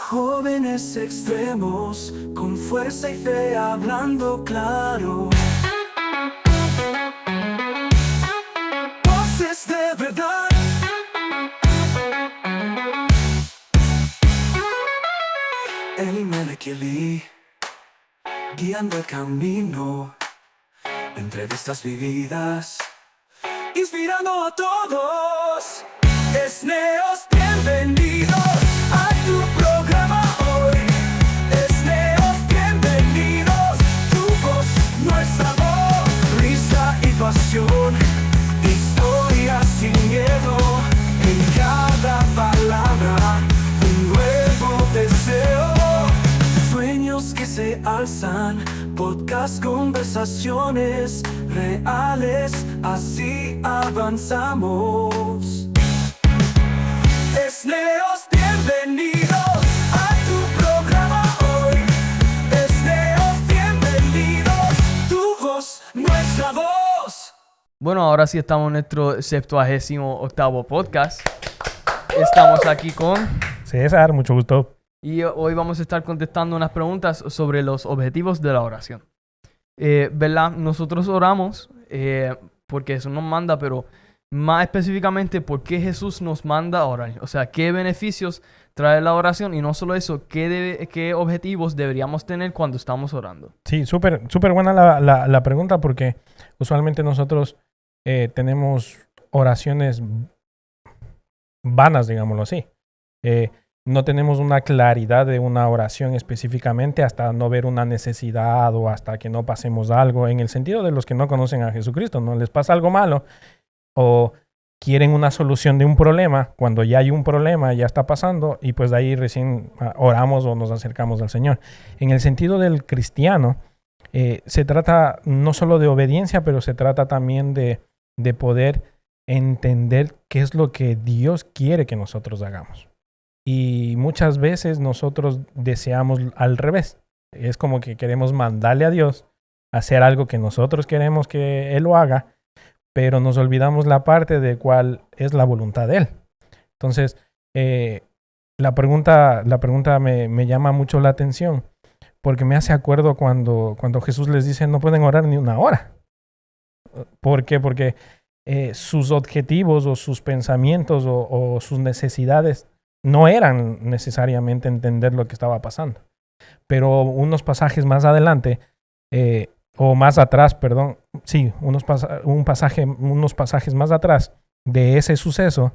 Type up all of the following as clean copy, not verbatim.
Jóvenes extremos, con fuerza y fe hablando claro. Voces de verdad. El Melekili, guiando el camino. Entrevistas vividas, inspirando a todos. Esneos, bienvenidos a tu programa hoy. Esneos, bienvenidos. Tu voz, nuestra voz. Risa y pasión, historia sin miedo. En cada palabra, un nuevo deseo. Sueños que se alzan, podcast, conversaciones reales, así avanzamos. Esneos, bienvenidos a tu programa hoy. Esneos, bienvenidos. Tu voz, nuestra voz. Bueno, ahora sí estamos en nuestro 78º podcast. Estamos aquí con... César, mucho gusto. Y hoy vamos a estar contestando unas preguntas sobre los objetivos de la oración. ¿Verdad? Nosotros oramos porque eso nos manda, pero más específicamente, ¿por qué Jesús nos manda a orar? O sea, ¿qué beneficios trae la oración? Y no solo eso, ¿qué objetivos deberíamos tener cuando estamos orando? Sí, súper buena la pregunta, porque usualmente nosotros tenemos oraciones vanas, digámoslo así. No tenemos una claridad de una oración específicamente hasta no ver una necesidad o hasta que no pasemos algo, en el sentido de los que no conocen a Jesucristo, ¿no? Les pasa algo malo o quieren una solución de un problema cuando ya hay un problema, ya está pasando, y pues de ahí recién oramos o nos acercamos al Señor. En el sentido del cristiano, se trata no solo de obediencia, pero se trata también de poder entender qué es lo que Dios quiere que nosotros hagamos. Y muchas veces nosotros deseamos al revés. Es como que queremos mandarle a Dios a hacer algo que nosotros queremos que Él lo haga, pero nos olvidamos la parte de cuál es la voluntad de Él. Entonces, la pregunta me llama mucho la atención, porque me hace acuerdo cuando Jesús les dice no pueden orar ni una hora. ¿Por qué? Porque sus objetivos o sus pensamientos o sus necesidades no eran necesariamente entender lo que estaba pasando. Pero unos pasajes más adelante, o más atrás, perdón, sí, unos pasajes más atrás de ese suceso,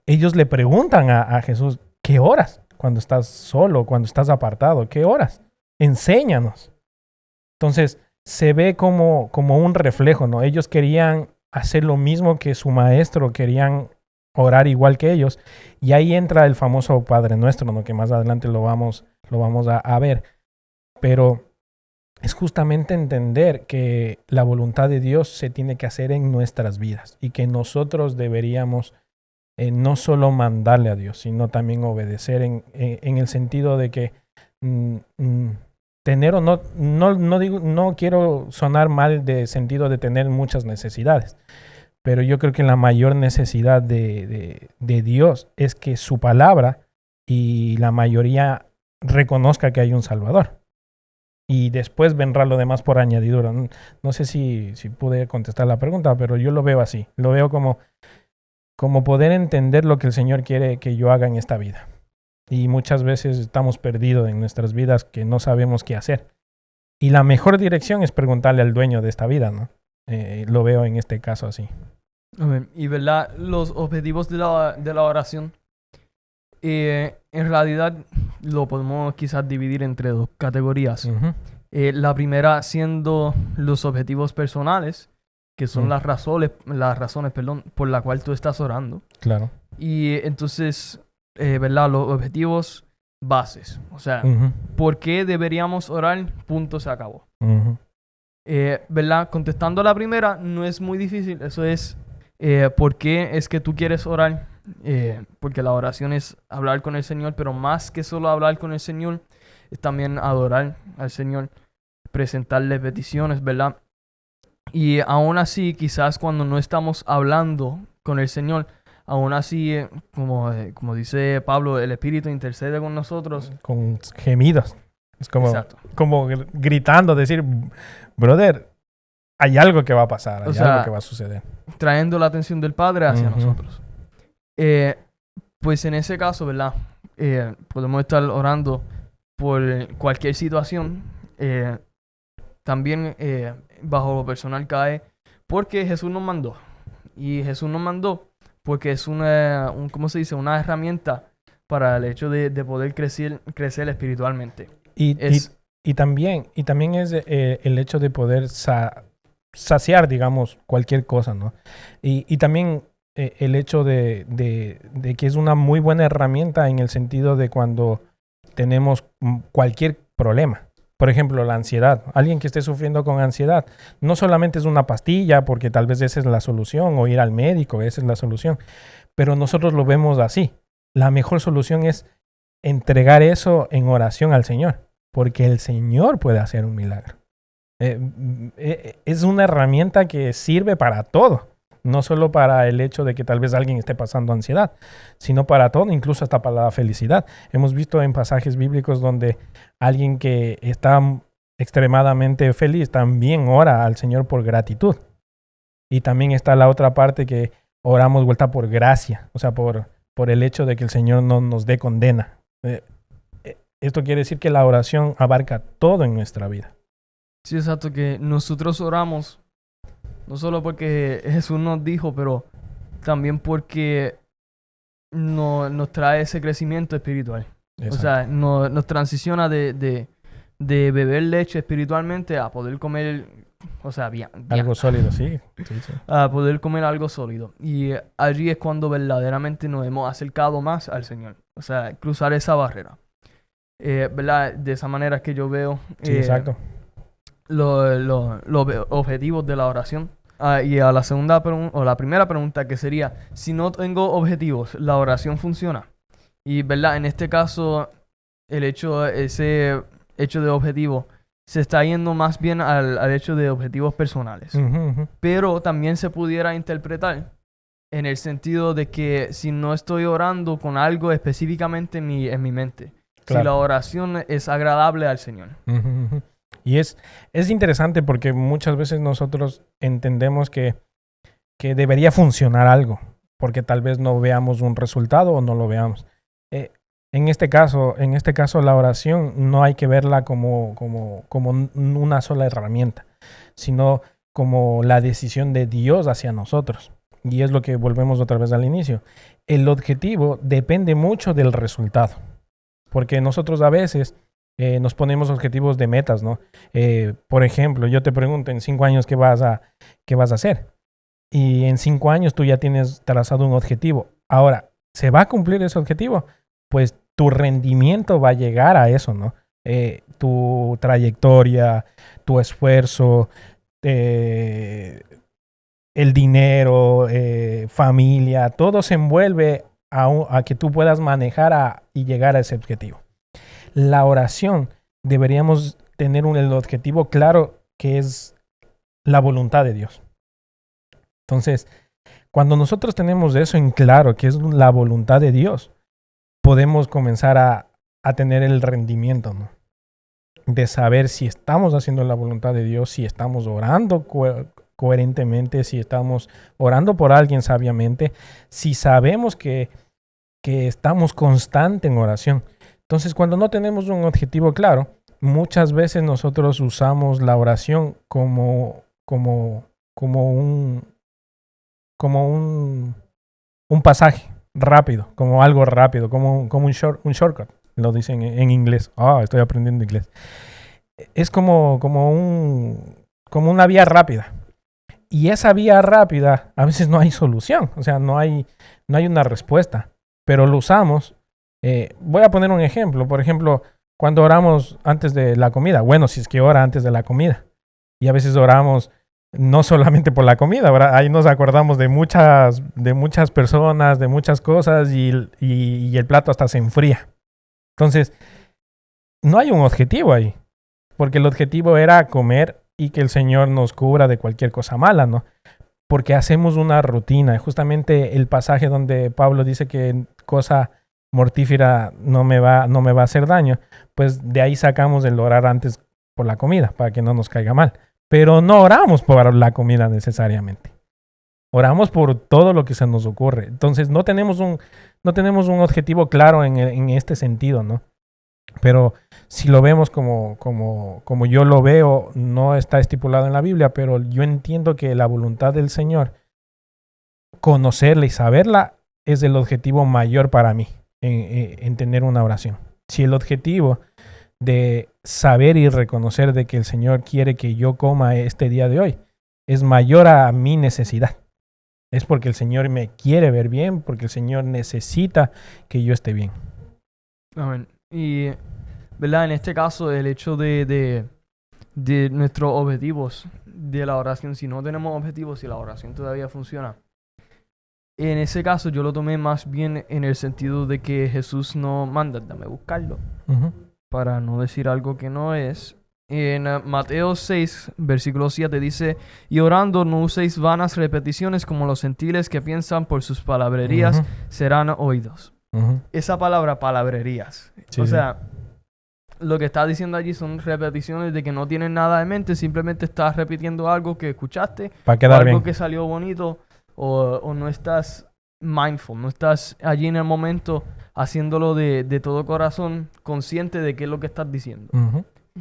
ellos le preguntan a Jesús, ¿qué oras? Cuando estás solo, cuando estás apartado, ¿qué oras? Enséñanos. Entonces, se ve como un reflejo, ¿no? Ellos querían hacer lo mismo que su maestro, querían orar igual que ellos, y ahí entra el famoso Padre Nuestro, ¿no? Que más adelante lo vamos a ver. Pero es justamente entender que la voluntad de Dios se tiene que hacer en nuestras vidas y que nosotros deberíamos no solo mandarle a Dios, sino también obedecer en el sentido de que tener o no quiero sonar mal de sentido de tener muchas necesidades, pero yo creo que la mayor necesidad de Dios es que su palabra y la mayoría reconozca que hay un Salvador. Y después vendrá lo demás por añadidura. No sé si pude contestar la pregunta, pero yo lo veo así. Lo veo como poder entender lo que el Señor quiere que yo haga en esta vida. Y muchas veces estamos perdidos en nuestras vidas que no sabemos qué hacer. Y la mejor dirección es preguntarle al dueño de esta vida, ¿no? Lo veo en este caso así. Y verdad, los objetivos de la oración, en realidad lo podemos quizás dividir entre dos categorías. Uh-huh. La primera siendo los objetivos personales, que son las razones, por la cual tú estás orando. Claro. Y entonces, ¿verdad? Los objetivos bases. O sea, ¿por qué deberíamos orar? Punto, se acabó. Uh-huh. ¿Verdad? Contestando la primera, no es muy difícil. Eso es, ¿por qué es que tú quieres orar? Porque la oración es hablar con el Señor, pero más que solo hablar con el Señor, es también adorar al Señor, presentarle peticiones, ¿verdad? Y aún así, quizás cuando no estamos hablando con el Señor, aún así, como dice Pablo, el Espíritu intercede con nosotros. Con gemidos. Es como, Exacto. como gritando, decir, brother, hay algo que va a pasar, O hay sea, algo que va a suceder. Trayendo la atención del Padre hacia Ujú. nosotros. Pues en ese caso, ¿verdad? Podemos estar orando por cualquier situación. También bajo lo personal cae porque Jesús nos mandó. Y Jesús nos mandó porque es ¿cómo se dice? Una herramienta para el hecho de poder crecer espiritualmente. Y también es el hecho de poder saciar, digamos, cualquier cosa, ¿no? Y también el hecho de que es una muy buena herramienta en el sentido de cuando tenemos cualquier problema. Por ejemplo, la ansiedad. Alguien que esté sufriendo con ansiedad, no solamente es una pastilla, porque tal vez esa es la solución, o ir al médico, esa es la solución, pero nosotros lo vemos así. La mejor solución es entregar eso en oración al Señor, porque el Señor puede hacer un milagro. Es una herramienta que sirve para todo, no solo para el hecho de que tal vez alguien esté pasando ansiedad, sino para todo, incluso hasta para la felicidad. Hemos visto en pasajes bíblicos donde alguien que está extremadamente feliz también ora al Señor por gratitud. Y también está la otra parte que oramos vuelta por gracia, o sea, por el hecho de que el Señor no nos dé condena. Esto quiere decir que la oración abarca todo en nuestra vida. Sí, exacto, que nosotros oramos no solo porque Jesús nos dijo, pero también porque nos trae ese crecimiento espiritual. Exacto. O sea, nos transiciona de beber leche espiritualmente a poder comer, o sea, bien. Algo sólido, sí. A poder comer algo sólido. Y allí es cuando verdaderamente nos hemos acercado más al Señor. O sea, cruzar esa barrera. ¿Verdad? De esa manera que yo veo Sí, exacto. los objetivos de la oración. Y a la segunda o la primera pregunta, que sería, si no tengo objetivos, ¿la oración funciona? Y ¿verdad? En este caso, ese hecho de objetivo se está yendo más bien al hecho de objetivos personales. Pero también se pudiera interpretar en el sentido de que si no estoy orando con algo específicamente en mi mente, Claro. si la oración es agradable al Señor. Y es interesante porque muchas veces nosotros entendemos que debería funcionar algo, porque tal vez no veamos un resultado o no lo veamos. En este caso, la oración no hay que verla como una sola herramienta, sino como la decisión de Dios hacia nosotros. Y es lo que volvemos otra vez al inicio. El objetivo depende mucho del resultado, porque nosotros a veces nos ponemos objetivos de metas, ¿no? Por ejemplo, yo te pregunto, en 5 años, ¿qué vas a hacer? Y en 5 años tú ya tienes trazado un objetivo. Ahora, ¿se va a cumplir ese objetivo? Pues tu rendimiento va a llegar a eso, ¿no? Tu trayectoria, tu esfuerzo, el dinero, familia, todo se envuelve a que tú puedas manejar y llegar a ese objetivo. La oración, deberíamos tener el objetivo claro, que es la voluntad de Dios. Entonces, cuando nosotros tenemos eso en claro, que es la voluntad de Dios, podemos comenzar a tener el rendimiento, ¿no? De saber si estamos haciendo la voluntad de Dios, si estamos orando coherentemente, si estamos orando por alguien sabiamente, si sabemos que estamos constantes en oración. Entonces, cuando no tenemos un objetivo claro, muchas veces nosotros usamos la oración como un pasaje rápido, como algo rápido, como un shortcut, lo dicen en inglés. Estoy aprendiendo inglés. Es como una vía rápida. Y esa vía rápida, a veces no hay solución, o sea, no hay una respuesta, pero lo usamos. Voy a poner un ejemplo. Por ejemplo, cuando oramos antes de la comida. Bueno, si es que ora antes de la comida. Y a veces oramos no solamente por la comida, ¿verdad? Ahí nos acordamos de muchas personas, de muchas cosas y el plato hasta se enfría. Entonces, no hay un objetivo ahí. Porque el objetivo era comer y que el Señor nos cubra de cualquier cosa mala, ¿no? porque hacemos una rutina. Justamente el pasaje donde Pablo dice que cosa mortífera no me va a hacer daño, pues de ahí sacamos el orar antes por la comida, para que no nos caiga mal. Pero no oramos por la comida necesariamente. Oramos por todo lo que se nos ocurre. Entonces no tenemos un objetivo claro en este sentido, ¿no? Pero si lo vemos como yo lo veo, no está estipulado en la Biblia, pero yo entiendo que la voluntad del Señor, conocerla y saberla, es el objetivo mayor para mí en tener una oración. Si el objetivo de saber y reconocer de que el Señor quiere que yo coma este día de hoy es mayor a mi necesidad, es porque el Señor me quiere ver bien, porque el Señor necesita que yo esté bien. Amén. Y, ¿verdad? En este caso, el hecho de nuestros objetivos de la oración, si no tenemos objetivos, si la oración todavía funciona, en ese caso yo lo tomé más bien en el sentido de que Jesús no manda, dame buscarlo, para no decir algo que no es. En Mateo 6, versículo 7 dice, y orando no uséis vanas repeticiones como los gentiles que piensan por sus palabrerías serán oídos. Esa palabra, palabrerías. Sí, o sea, lo que está diciendo allí son repeticiones de que no tienen nada de mente, simplemente estás repitiendo algo que escuchaste, para quedar algo bien, que salió bonito, o no estás mindful, no estás allí en el momento haciéndolo de todo corazón, consciente de qué es lo que estás diciendo.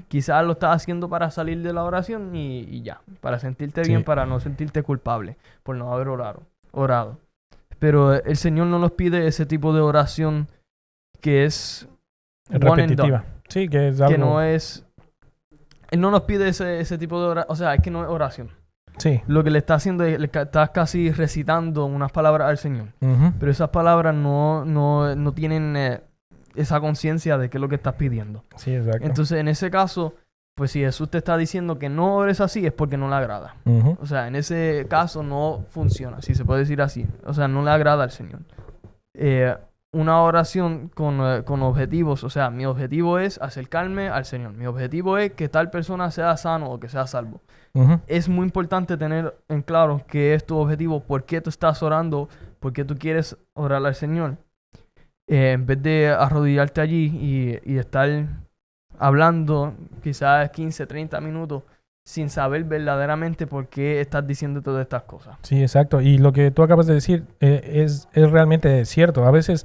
Quizás lo estás haciendo para salir de la oración y ya, para sentirte bien, para no sentirte culpable por no haber orado. Pero el Señor no nos pide ese tipo de oración que es repetitiva. Sí, que es algo... que no es... Él no nos pide ese tipo de oración, o sea, es que no es oración. Sí. Lo que le está haciendo es, le estás casi recitando unas palabras al Señor. Pero esas palabras no tienen esa conciencia de qué es lo que estás pidiendo. Sí, exacto. Entonces, en ese caso, pues si Jesús te está diciendo que no ores así, es porque no le agrada. O sea, en ese caso no funciona, si se puede decir así. O sea, no le agrada al Señor. Una oración con objetivos, o sea, mi objetivo es acercarme al Señor. Mi objetivo es que tal persona sea sano o que sea salvo. Es muy importante tener en claro qué es tu objetivo, por qué tú estás orando, por qué tú quieres orar al Señor. En vez de arrodillarte allí y estar hablando quizás 15, 30 minutos sin saber verdaderamente por qué estás diciendo todas estas cosas. Sí, exacto. Y lo que tú acabas de decir es realmente cierto. A veces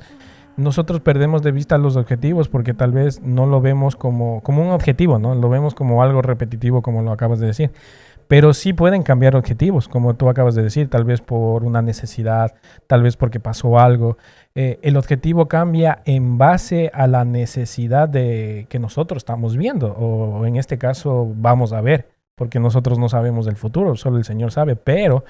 nosotros perdemos de vista los objetivos porque tal vez no lo vemos como un objetivo, ¿no? Lo vemos como algo repetitivo, como lo acabas de decir. Pero sí pueden cambiar objetivos, como tú acabas de decir, tal vez por una necesidad, tal vez porque pasó algo. El objetivo cambia en base a la necesidad que nosotros estamos viendo, o en este caso vamos a ver, porque nosotros no sabemos del futuro, solo el Señor sabe, pero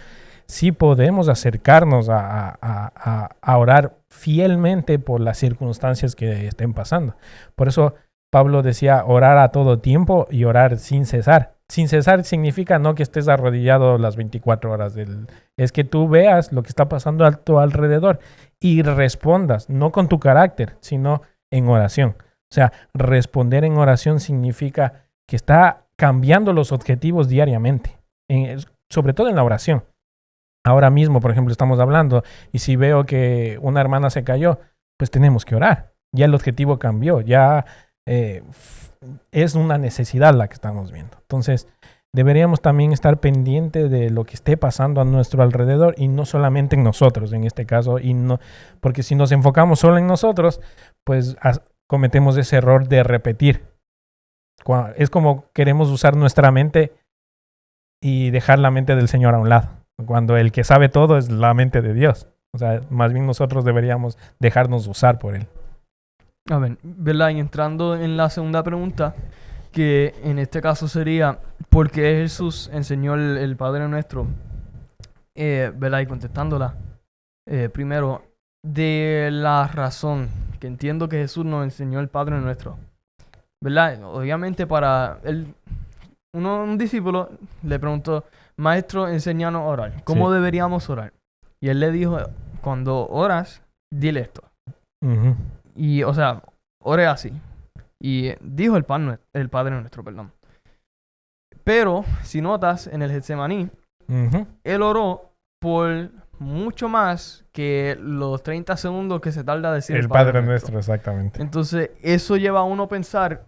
sí podemos acercarnos a orar fielmente por las circunstancias que estén pasando. Por eso Pablo decía orar a todo tiempo y orar sin cesar. Sin cesar significa no que estés arrodillado las 24 horas. Es que tú veas lo que está pasando a tu alrededor y respondas, no con tu carácter, sino en oración. O sea, responder en oración significa que está cambiando los objetivos diariamente, sobre todo en la oración. Ahora mismo, por ejemplo, estamos hablando y si veo que una hermana se cayó, pues tenemos que orar. Ya el objetivo cambió, ya es una necesidad la que estamos viendo. Entonces, deberíamos también estar pendientes de lo que esté pasando a nuestro alrededor y no solamente en nosotros, en este caso, porque si nos enfocamos solo en nosotros, pues cometemos ese error de repetir. Es como queremos usar nuestra mente y dejar la mente del Señor a un lado, cuando el que sabe todo es la mente de Dios. O sea, más bien nosotros deberíamos dejarnos usar por Él. A ver, ¿verdad? Y entrando en la segunda pregunta, que en este caso sería, ¿por qué Jesús enseñó el Padre Nuestro? ¿Verdad? Y contestándola, primero, de la razón que entiendo que Jesús nos enseñó el Padre Nuestro, ¿verdad? Obviamente para un discípulo le preguntó, Maestro, enséñanos a orar. ¿Cómo deberíamos orar? Y él le dijo, cuando oras, dile esto. Y, o sea, ore así. Y dijo el Padre Nuestro, perdón. Pero, si notas, en el Getsemaní, él oró por mucho más que los 30 segundos que se tarda decir El Padre Nuestro, exactamente. Entonces, eso lleva a uno a pensar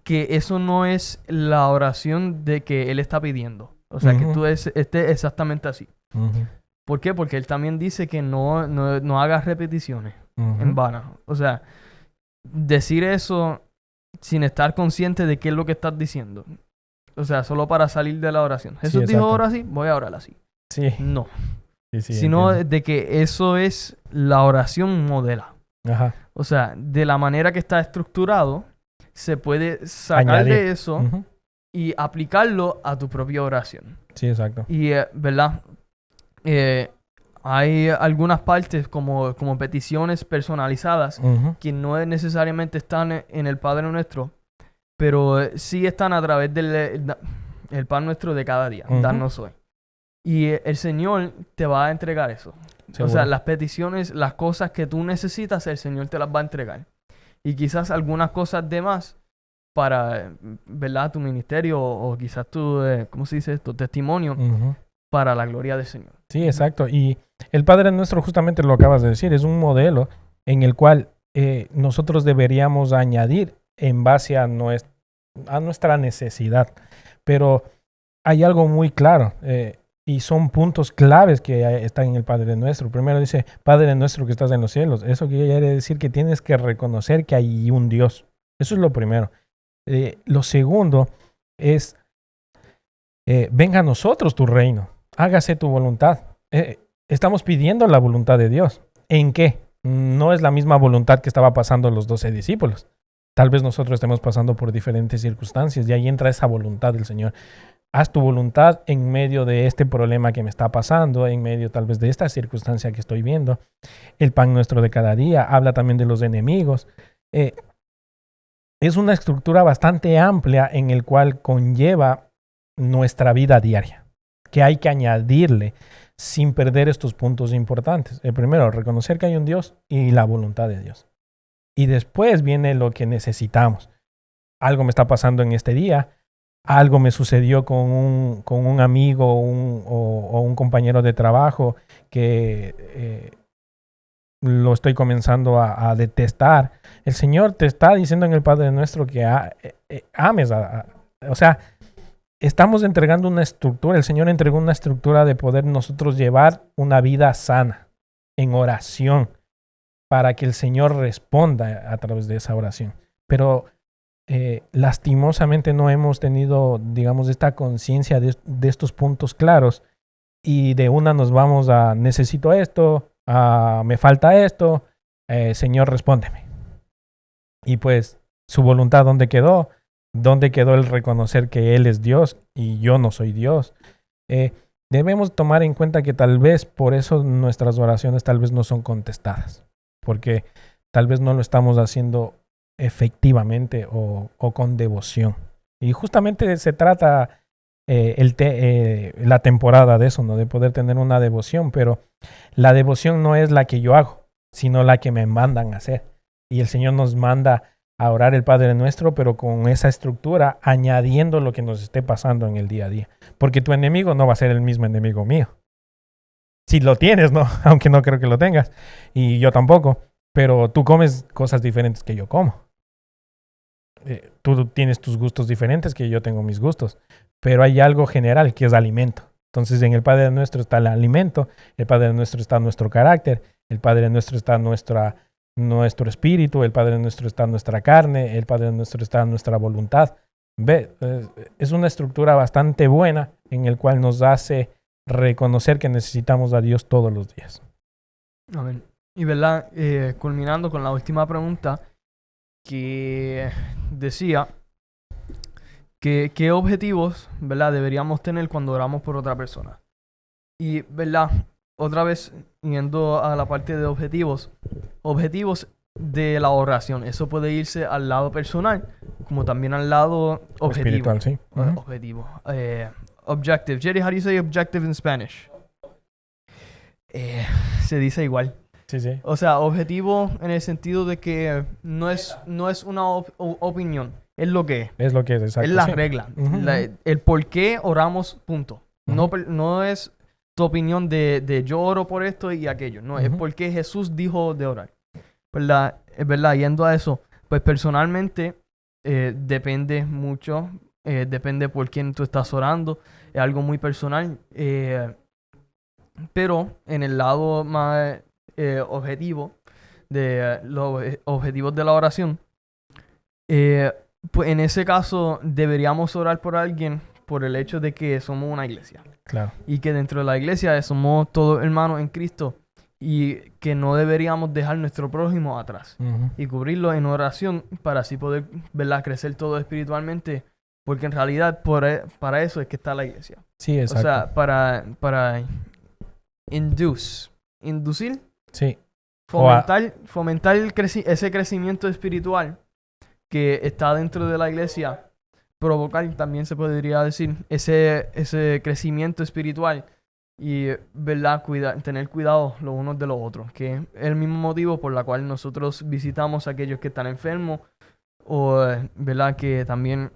que eso no es la oración de que Él está pidiendo. O sea, que tú estés exactamente así. ¿Por qué? Porque Él también dice que no hagas repeticiones en vano. O sea, decir eso sin estar consciente de qué es lo que estás diciendo. O sea, solo para salir de la oración. Jesús dijo, ora así, voy a orar así. Sí. No. Sí, Sino entiendo. de que eso es la oración modela. Ajá. O sea, de la manera que está estructurado, se puede sacar Añadir. de eso y aplicarlo a tu propia oración. Sí, exacto. Y, ¿verdad? Hay algunas partes como peticiones personalizadas que no necesariamente están en el Padre Nuestro, pero sí están a través del el pan nuestro de cada día. Danos hoy. Y el Señor te va a entregar eso. Seguro. O sea, las peticiones, las cosas que tú necesitas, el Señor te las va a entregar. Y quizás algunas cosas de más para, ¿verdad? Tu ministerio o quizás tu, ¿cómo se dice? Tu testimonio para la gloria del Señor. Sí, exacto. Y el Padre Nuestro, justamente lo acabas de decir, es un modelo en el cual nosotros deberíamos añadir en base a nuestra necesidad. Pero hay algo muy claro. Y son puntos claves que están en el Padre Nuestro. Primero dice, Padre Nuestro que estás en los cielos. Eso quiere decir que tienes que reconocer que hay un Dios. Eso es lo primero. Lo segundo es, venga a nosotros tu reino. Hágase tu voluntad. Estamos pidiendo la voluntad de Dios. ¿En qué? No es la misma voluntad que estaba pasando los 12 discípulos. Tal vez nosotros estemos pasando por diferentes circunstancias y ahí entra esa voluntad del Señor. Haz tu voluntad en medio de este problema que me está pasando, en medio tal vez de esta circunstancia que estoy viendo. El pan nuestro de cada día, habla también de los enemigos. Es una estructura bastante amplia en el cual conlleva nuestra vida diaria, que hay que añadirle sin perder estos puntos importantes. El primero, reconocer que hay un Dios y la voluntad de Dios. Y después viene lo que necesitamos. Algo me está pasando en este día. Algo me sucedió con un amigo o un compañero de trabajo que lo estoy comenzando a detestar. El Señor te está diciendo en el Padre Nuestro que ames. O sea, estamos entregando una estructura. El Señor entregó una estructura de poder nosotros llevar una vida sana en oración para que el Señor responda a través de esa oración. Pero lastimosamente no hemos tenido, digamos, esta conciencia de estos puntos claros y de una nos vamos a necesito esto, me falta esto, Señor, respóndeme. Y pues su voluntad, ¿dónde quedó? ¿Dónde quedó el reconocer que Él es Dios y yo no soy Dios? Debemos tomar en cuenta que tal vez por eso nuestras oraciones tal vez no son contestadas, porque tal vez no lo estamos haciendo efectivamente o con devoción. Y justamente se trata la temporada de eso, ¿no? De poder tener una devoción, pero la devoción no es la que yo hago, sino la que me mandan a hacer. Y el Señor nos manda a orar el Padre Nuestro, pero con esa estructura, añadiendo lo que nos esté pasando en el día a día. Porque tu enemigo no va a ser el mismo enemigo mío. Si lo tienes, ¿no? Aunque no creo que lo tengas. Y yo tampoco. Pero tú comes cosas diferentes que yo como. Tú tienes tus gustos diferentes que yo tengo mis gustos. Pero hay algo general que es alimento. Entonces en el Padre Nuestro está el alimento. El Padre Nuestro está nuestro carácter. El Padre Nuestro está nuestro espíritu. El Padre Nuestro está nuestra carne. El Padre Nuestro está nuestra voluntad. Es una estructura bastante buena en el cual nos hace reconocer que necesitamos a Dios todos los días. Amén. Y verdad, culminando con la última pregunta que decía que qué objetivos, ¿verdad?, deberíamos tener cuando oramos por otra persona. Y, ¿verdad?, otra vez yendo a la parte de objetivos de la oración. Eso puede irse al lado personal, como también al lado objetivo. Espiritual, sí. Objetivo. Objective. Jerry, how do you say objective in Spanish? Se dice igual. Sí, sí. O sea, objetivo en el sentido de que no es una opinión. Es lo que es. Es lo que es, exacto. Es la sí. regla. El por qué oramos, punto. No es tu opinión de yo oro por esto y aquello. No, es Ujú. porque Jesús dijo de orar. ¿Verdad? Es verdad, yendo a eso, pues personalmente depende mucho, depende por quién tú estás orando, es algo muy personal, pero en el lado más objetivo, de los objetivos de la oración, eh, pues en ese caso deberíamos orar por alguien por el hecho de que somos una iglesia Claro. y que dentro de la iglesia somos todos hermanos en Cristo y que no deberíamos dejar nuestro prójimo atrás Ujú. y cubrirlo en oración para así poder, ¿verdad?, crecer todo espiritualmente, porque en realidad para eso es que está la iglesia. Sí, exacto. O sea, para inducir, Sí. O a- fomentar ese crecimiento espiritual que está dentro de la iglesia, provocar, también se podría decir, ese crecimiento espiritual y, ¿verdad?, tener cuidado los unos de los otros, que es el mismo motivo por el cual nosotros visitamos a aquellos que están enfermos o, ¿verdad?, que también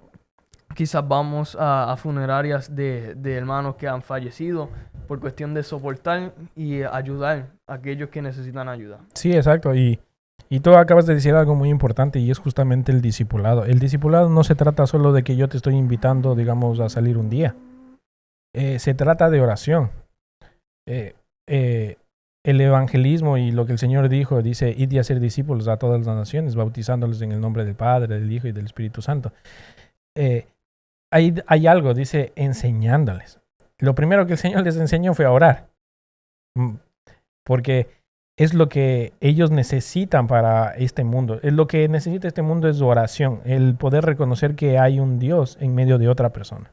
quizás vamos a funerarias de hermanos que han fallecido por cuestión de soportar y ayudar a aquellos que necesitan ayuda. Sí, exacto. Y tú acabas de decir algo muy importante y es justamente el discipulado. El discipulado no se trata solo de que yo te estoy invitando, digamos, a salir un día. Se trata de oración. El evangelismo y lo que el Señor dijo, dice, id y hacer discípulos a todas las naciones, bautizándolos en el nombre del Padre, del Hijo y del Espíritu Santo. Hay algo, dice, enseñándoles. Lo primero que el Señor les enseñó fue a orar. Porque es lo que ellos necesitan para este mundo. Lo que necesita este mundo es oración, el poder reconocer que hay un Dios en medio de otra persona.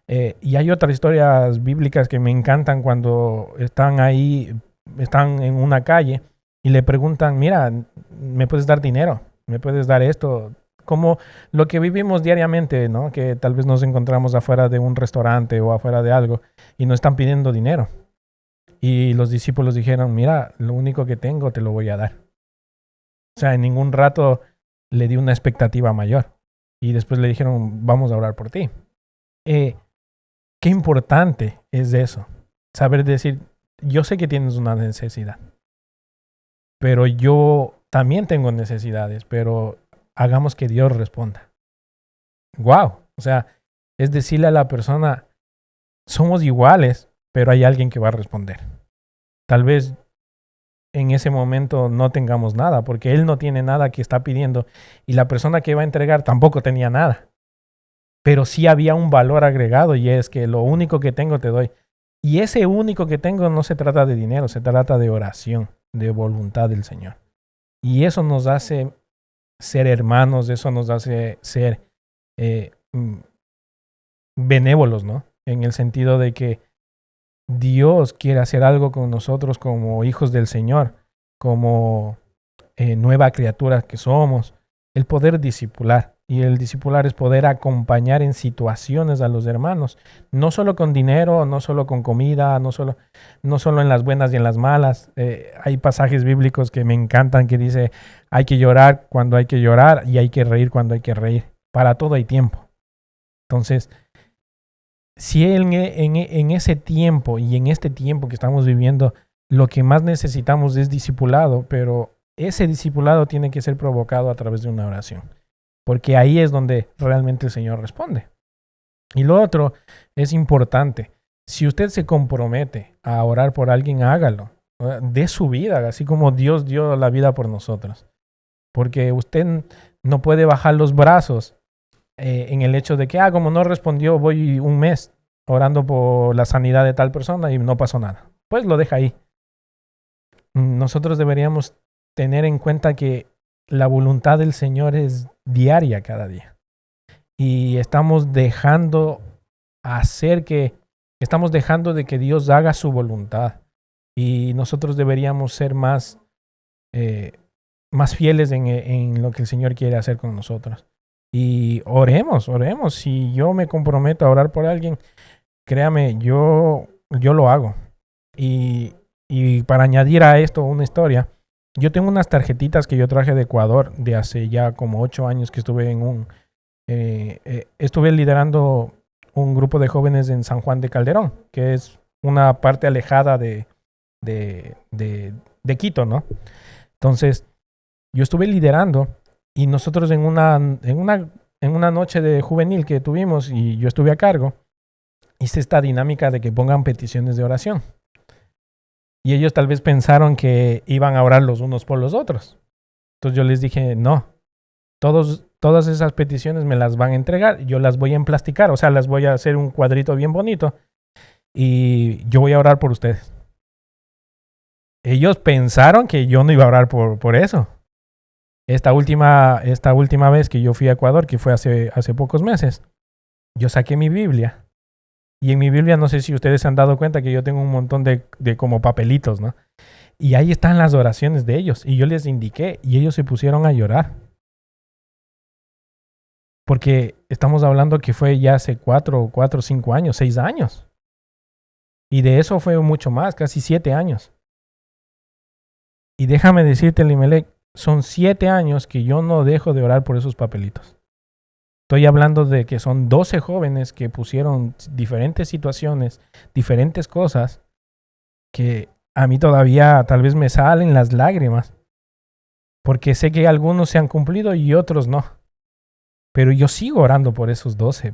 Y hay otras historias bíblicas que me encantan cuando están ahí, están en una calle y le preguntan, mira, ¿me puedes dar dinero? ¿Me puedes dar esto? Como lo que vivimos diariamente, ¿no? Que tal vez nos encontramos afuera de un restaurante o afuera de algo y nos están pidiendo dinero. Y los discípulos dijeron, mira, lo único que tengo te lo voy a dar. O sea, en ningún rato le di una expectativa mayor. Y después le dijeron, vamos a orar por ti. Qué importante es eso. Saber decir, yo sé que tienes una necesidad, pero yo también tengo necesidades, pero hagamos que Dios responda. Wow. O sea, es decirle a la persona, somos iguales, pero hay alguien que va a responder. Tal vez en ese momento no tengamos nada, porque él no tiene nada que está pidiendo y la persona que va a entregar tampoco tenía nada. Pero sí había un valor agregado y es que lo único que tengo te doy. Y ese único que tengo no se trata de dinero, se trata de oración, de voluntad del Señor. Y eso nos hace ser hermanos, eso nos hace ser benévolos, ¿no? En el sentido de que Dios quiere hacer algo con nosotros como hijos del Señor, como nueva criatura que somos, el poder discipular. Y el discipular es poder acompañar en situaciones a los hermanos, no solo con dinero, no solo con comida, no solo en las buenas y en las malas. Hay pasajes bíblicos que me encantan que dice, hay que llorar cuando hay que llorar y hay que reír cuando hay que reír. Para todo hay tiempo. Entonces, si en ese tiempo y en este tiempo que estamos viviendo, lo que más necesitamos es discipulado, pero ese discipulado tiene que ser provocado a través de una oración, porque ahí es donde realmente el Señor responde. Y lo otro es importante. Si usted se compromete a orar por alguien, hágalo. Dé su vida, así como Dios dio la vida por nosotros. Porque usted no puede bajar los brazos en el hecho de que, como no respondió, voy un mes orando por la sanidad de tal persona y no pasó nada. Pues lo deja ahí. Nosotros deberíamos tener en cuenta que la voluntad del Señor es diaria cada día. Y estamos dejando de que Dios haga su voluntad. Y nosotros deberíamos ser más fieles en lo que el Señor quiere hacer con nosotros. Y oremos. Si yo me comprometo a orar por alguien, créame, yo lo hago. Y para añadir a esto una historia, yo tengo unas tarjetitas que yo traje de Ecuador de hace ya como 8 años que estuve estuve liderando un grupo de jóvenes en San Juan de Calderón, que es una parte alejada de Quito, ¿no? Entonces, yo estuve liderando y nosotros en una noche de juvenil que tuvimos y yo estuve a cargo, hice esta dinámica de que pongan peticiones de oración. Y ellos tal vez pensaron que iban a orar los unos por los otros. Entonces yo les dije, no, todas esas peticiones me las van a entregar, yo las voy a emplasticar, o sea, las voy a hacer un cuadrito bien bonito y yo voy a orar por ustedes. Ellos pensaron que yo no iba a orar por eso. Esta última vez que yo fui a Ecuador, que fue hace pocos meses, yo saqué mi Biblia. Y en mi Biblia, no sé si ustedes se han dado cuenta que yo tengo un montón de como papelitos, ¿no? Y ahí están las oraciones de ellos. Y yo les indiqué y ellos se pusieron a llorar. Porque estamos hablando que fue ya hace 4, 5 años, 6 años. Y de eso fue mucho más, casi 7 años. Y déjame decirte, Elimelech, son 7 años que yo no dejo de orar por esos papelitos. Estoy hablando de que son 12 jóvenes que pusieron diferentes situaciones, diferentes cosas, que a mí todavía tal vez me salen las lágrimas, porque sé que algunos se han cumplido y otros no. Pero yo sigo orando por esos 12.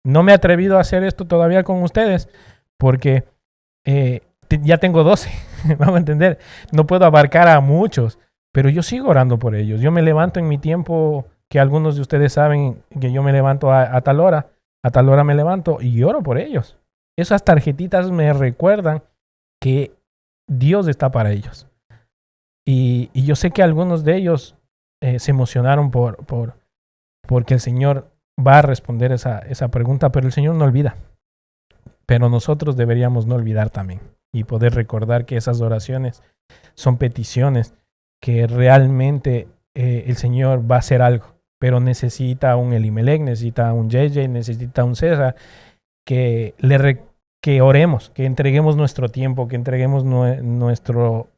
No me he atrevido a hacer esto todavía con ustedes, porque ya tengo 12, vamos a entender. No puedo abarcar a muchos, pero yo sigo orando por ellos. Yo me levanto en mi tiempo, que algunos de ustedes saben que yo me levanto a tal hora me levanto y oro por ellos. Esas tarjetitas me recuerdan que Dios está para ellos. Y yo sé que algunos de ellos se emocionaron porque el Señor va a responder esa pregunta, pero el Señor no olvida. Pero nosotros deberíamos no olvidar también y poder recordar que esas oraciones son peticiones que realmente el Señor va a hacer algo. Pero necesita un Elimelech, necesita un JJ, necesita un César, que oremos, que entreguemos nuestro tiempo, que entreguemos nuestro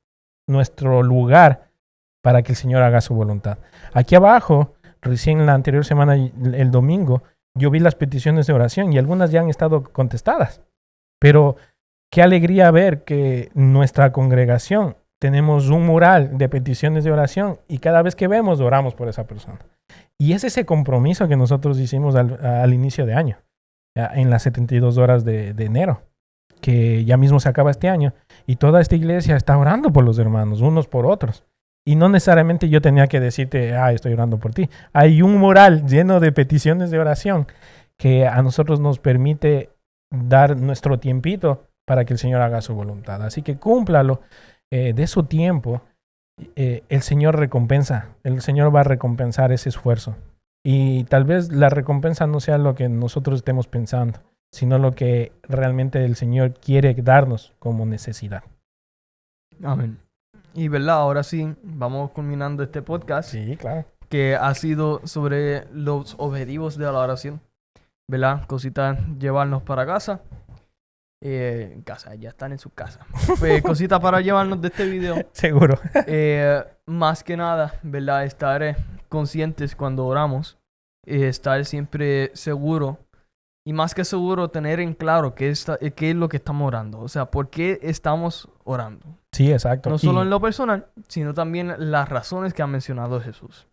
lugar para que el Señor haga su voluntad. Aquí abajo, recién la anterior semana, el domingo, yo vi las peticiones de oración y algunas ya han estado contestadas. Pero qué alegría ver que nuestra congregación tenemos un mural de peticiones de oración y cada vez que vemos oramos por esa persona. Y es ese compromiso que nosotros hicimos al inicio de año, en las 72 horas de enero, que ya mismo se acaba este año, y toda esta iglesia está orando por los hermanos, unos por otros. Y no necesariamente yo tenía que decirte, estoy orando por ti. Hay un mural lleno de peticiones de oración que a nosotros nos permite dar nuestro tiempito para que el Señor haga su voluntad. Así que cúmplalo, de su tiempo. El Señor va a recompensar ese esfuerzo. Y tal vez la recompensa no sea lo que nosotros estemos pensando, sino lo que realmente el Señor quiere darnos como necesidad. Amén. Y verdad, ahora sí, vamos culminando este podcast. Sí, claro. Que ha sido sobre los objetivos de la oración. ¿Verdad? Cositas, llevarnos para casa. Casa, ya están en su casa. Cositas para llevarnos de este video. Seguro. Más que nada, ¿verdad? Estar conscientes cuando oramos. Estar siempre seguro. Y más que seguro, tener en claro qué es lo que estamos orando. O sea, ¿por qué estamos orando? Sí, exacto. No solo en lo personal, sino también las razones que ha mencionado Jesús.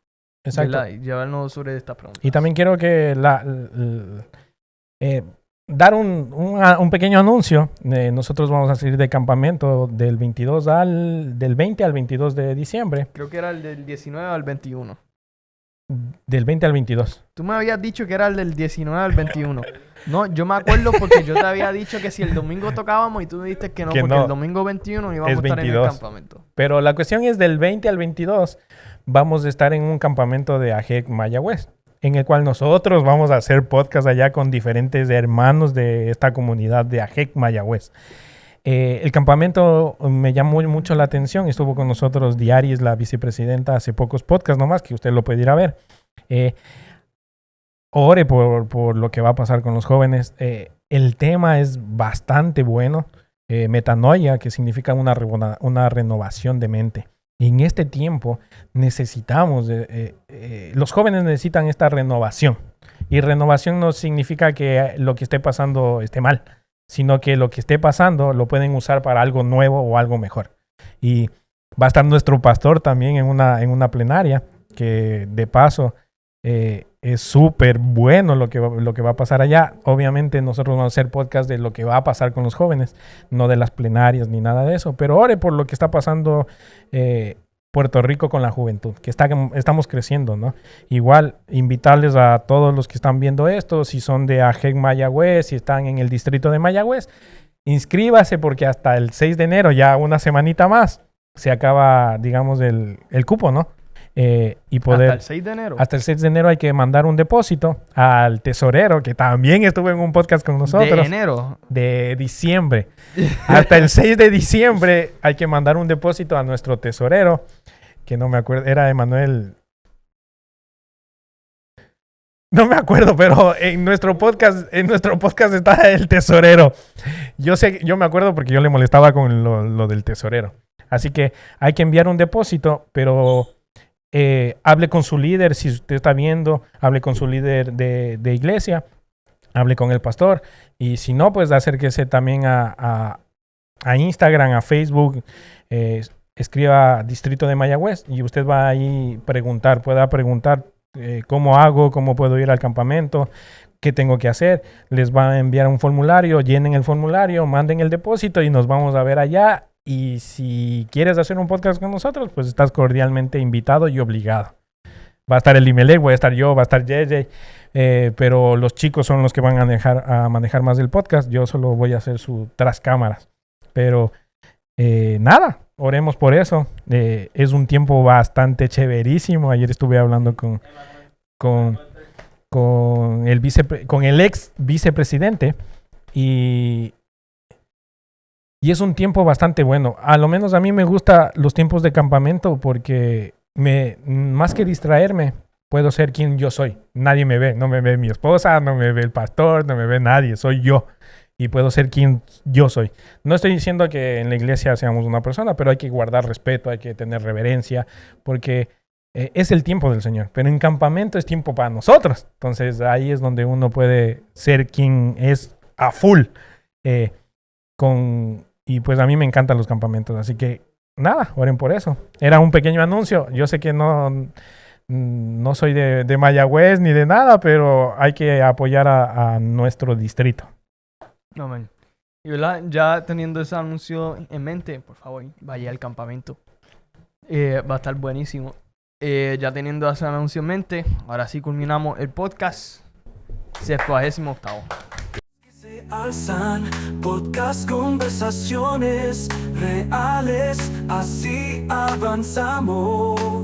Exacto. ¿Verdad? Y llevarnos sobre estas preguntas. Y también quiero que dar un pequeño anuncio. Nosotros vamos a salir de campamento del 20 al 22 de diciembre. Creo que era el del 19 al 21. Del 20 al 22. Tú me habías dicho que era el del 19 al 21. No, yo me acuerdo porque yo te había dicho que si el domingo tocábamos y tú me dijiste que no, porque el domingo 21 íbamos a estar 22. En el campamento. Pero la cuestión es del 20 al 22 vamos a estar en un campamento de AJEC Mayagüez, en el cual nosotros vamos a hacer podcast allá con diferentes hermanos de esta comunidad de AJEC Mayagüez. El campamento me llamó mucho la atención. Estuvo con nosotros Diaris, la vicepresidenta, hace pocos podcasts nomás, que usted lo puede ir a ver. Ore por lo que va a pasar con los jóvenes. El tema es bastante bueno. Metanoia, que significa una renovación de mente. Y en este tiempo necesitamos, los jóvenes necesitan esta renovación. Y renovación no significa que lo que esté pasando esté mal, sino que lo que esté pasando lo pueden usar para algo nuevo o algo mejor. Y va a estar nuestro pastor también en una plenaria, que de paso es súper bueno lo que va a pasar allá. Obviamente nosotros vamos a hacer podcast de lo que va a pasar con los jóvenes, no de las plenarias ni nada de eso, pero ore por lo que está pasando Puerto Rico con la juventud, que estamos creciendo, ¿no? Igual, invitarles a todos los que están viendo esto, si son de AGEC Mayagüez, si están en el distrito de Mayagüez, inscríbase porque hasta el 6 de enero, ya una semanita más, se acaba, digamos, el cupo, ¿no? Y poder, hasta el 6 de enero. Hasta el 6 de enero hay que mandar un depósito al tesorero, que también estuvo en un podcast con nosotros. ¿De enero? De diciembre. Hasta el 6 de diciembre hay que mandar un depósito a nuestro tesorero, que no me acuerdo, era Emanuel. No me acuerdo, pero en nuestro podcast está el tesorero. Yo me acuerdo porque yo le molestaba con lo del tesorero. Así que hay que enviar un depósito, pero hable con su líder, si usted está viendo, hable con su líder de iglesia, hable con el pastor, y si no, pues acérquese también a Instagram, a Facebook, escriba Distrito de Mayagüez y usted va ahí pueda preguntar cómo hago, cómo puedo ir al campamento, qué tengo que hacer. Les va a enviar un formulario, llenen el formulario, manden el depósito y nos vamos a ver allá. Y si quieres hacer un podcast con nosotros, pues estás cordialmente invitado y obligado. Va a estar el Imelec, voy a estar yo, va a estar JJ, pero los chicos son los que van a manejar más el podcast. Yo solo voy a hacer su tras cámaras. Pero nada, oremos por eso. Es un tiempo bastante chéverísimo. Ayer estuve hablando con el ex vicepresidente y es un tiempo bastante bueno. A lo menos a mí me gustan los tiempos de campamento porque más que distraerme, puedo ser quien yo soy. Nadie me ve. No me ve mi esposa, no me ve el pastor, no me ve nadie. Soy yo. Y puedo ser quien yo soy. No estoy diciendo que en la iglesia seamos una persona, pero hay que guardar respeto, hay que tener reverencia, porque es el tiempo del Señor. Pero en campamento es tiempo para nosotros. Entonces ahí es donde uno puede ser quien es a full. Y pues a mí me encantan los campamentos. Así que nada, oren por eso. Era un pequeño anuncio. Yo sé que no soy de Mayagüez ni de nada, pero hay que apoyar a nuestro distrito. Amén. Y ¿verdad? Ya teniendo ese anuncio en mente, por favor, vaya al campamento. Va a estar buenísimo. Ya teniendo ese anuncio en mente, ahora sí culminamos el podcast 78º. Se alzan podcast, conversaciones reales, así avanzamos.